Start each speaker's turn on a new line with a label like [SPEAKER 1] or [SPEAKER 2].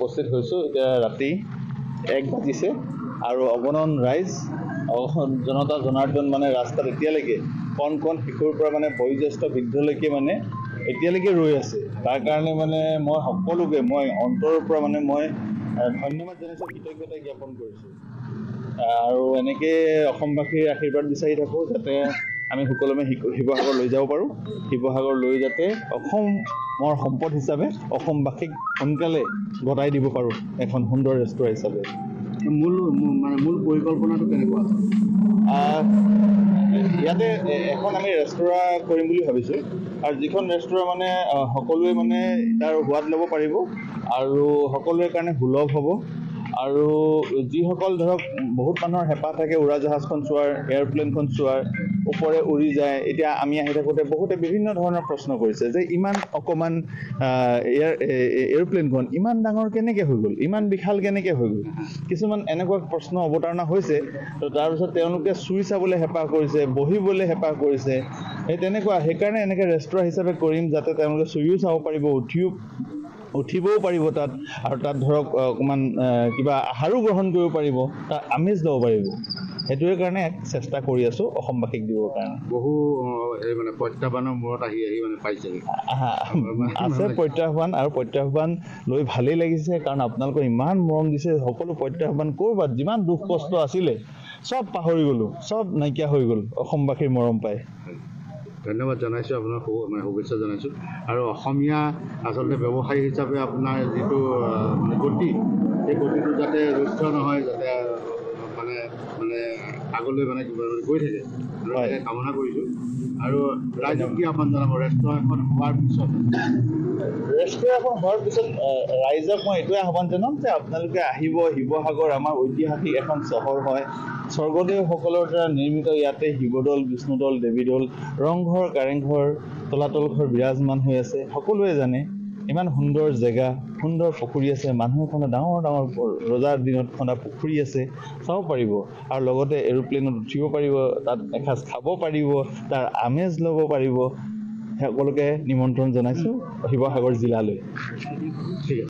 [SPEAKER 1] উপস্থিত হৈছোঁ। এতিয়া ৰাতি 1 বাজিছে আৰু অগণন ৰাইজ জনতা জনাৰ্দন মানে ৰাস্তাত এতিয়ালৈকে কণ শিশুৰ পৰা মানে বয়োজ্যেষ্ঠ বৃদ্ধলৈকে মানে এতিয়ালৈকে ৰৈ আছে। তাৰ কাৰণে মানে মই সকলোকে মই অন্তৰৰ পৰা মানে মই ধন্যবাদ জনাইছোঁ, কৃতজ্ঞতা জ্ঞাপন কৰিছোঁ। আৰু এনেকৈ অসমবাসীৰ আশীৰ্বাদ বিচাৰি থাকোঁ যাতে আমি সুকলমে শিৱসাগৰ লৈ যাব পাৰোঁ। শিৱসাগৰ লৈ যাতে অসমৰ সম্পদ হিচাপে অসমবাসীক সোনকালে গতাই দিব পাৰোঁ এখন সুন্দৰ ৰেষ্টুৰাঁ হিচাপে।
[SPEAKER 2] মূল পৰিকল্পনাটো কেনেকুৱা?
[SPEAKER 1] ইয়াতে এখন আমি ৰেষ্টুৰাঁ কৰিম বুলি ভাবিছোঁ, আৰু যিখন ৰেষ্টুৰাঁ মানে সকলোৱে মানে তাৰ সোৱাদ ল'ব পাৰিব আৰু সকলোৰে কাৰণে সুলভ হ'ব। আৰু যিসকল ধৰক বহুত মানুহৰ হেঁপাহ থাকে উৰাজাহাজখন চোৱাৰ, এয়াৰপ্লেনখন চোৱাৰ, ওপৰে উৰি যায়। এতিয়া আমি আহি থাকোঁতে বহুতে বিভিন্ন ধৰণৰ প্ৰশ্ন কৰিছে যে ইমান অকণমান এয়াৰপ্লেনখন ইমান ডাঙৰ কেনেকৈ হৈ গ'ল, ইমান বিশাল কেনেকৈ হৈ গ'ল। কিছুমান এনেকুৱা প্ৰশ্ন অৱতাৰণা হৈছে। তো তাৰপিছত তেওঁলোকে চুই চাবলৈ হেঁপাহ কৰিছে, বহিবলৈ হেঁপাহ কৰিছে। সেইকাৰণে এনেকৈ ৰেষ্টুৰাঁ হিচাপে কৰিম যাতে তেওঁলোকে চুইও চাব পাৰিব, উঠিবও পাৰিব তাত, আৰু তাত ধৰক অকণমান কিবা আহাৰো গ্ৰহণ কৰিব পাৰিব, তাত আমেজ ল'ব পাৰিব। সেইটোৱে কাৰণে এক চেষ্টা কৰি আছোঁ অসমবাসীক দিবৰ কাৰণে।
[SPEAKER 2] বহু মানে প্ৰত্যাহ্বানৰ মূৰত আহি মানে পাইছে
[SPEAKER 1] আছে প্ৰত্যাহ্বান, আৰু প্ৰত্যাহ্বান লৈ ভালেই লাগিছে, কাৰণ আপোনালোকে ইমান মৰম দিছে। সকলো প্ৰত্যাহ্বান ক'ৰবাত যিমান দুখ কষ্ট আছিলে চব পাহৰি গ'লোঁ, চব নাইকিয়া হৈ গ'ল অসমবাসীৰ মৰম পাই।
[SPEAKER 2] ধন্যবাদ জনাইছোঁ, আপোনাক শুভেচ্ছা জনাইছোঁ। আৰু অসমীয়া আচলতে ব্যৱসায়ী হিচাপে আপোনাৰ যিটো গতি, সেই গতিটো যাতে ৰুদ্ধ নহয়, যাতে মানে আগলৈ মানে গৈ থাকে, কামনা কৰিছোঁ। আৰু ৰাইজক কি আহ্বান জনাব? ৰেষ্টুৰাঁ এখন হোৱাৰ পিছত
[SPEAKER 1] ৰাইজক মই এইটোৱে আহ্বান জনাম যে আপোনালোকে আহিব। শিৱসাগৰ আমাৰ ঐতিহাসিক এখন চহৰ হয়। স্বৰ্গদেউসকলৰ দ্বাৰা নিৰ্মিত ইয়াতে শিৱদৌল, বিষ্ণুদৌল, দেৱীদৌল, ৰংঘৰ, কাৰেংঘৰ, তলাতল ঘৰ বিৰাজমান হৈ আছে। সকলোৱে জানে ইমান সুন্দৰ জেগা, সুন্দৰ পুখুৰী আছে। মানুহে খন্দা ডাঙৰ ৰজাৰ দিনত খন্দা পুখুৰী আছে, চাব পাৰিব। আৰু লগতে এৰোপ্লেনত উঠিব পাৰিব, তাত এসাঁজ খাব পাৰিব, তাৰ আমেজ ল'ব পাৰিব। সকলোকে নিমন্ত্ৰণ জনাইছোঁ শিৱসাগৰ জিলালৈ।
[SPEAKER 2] ঠিক আছে।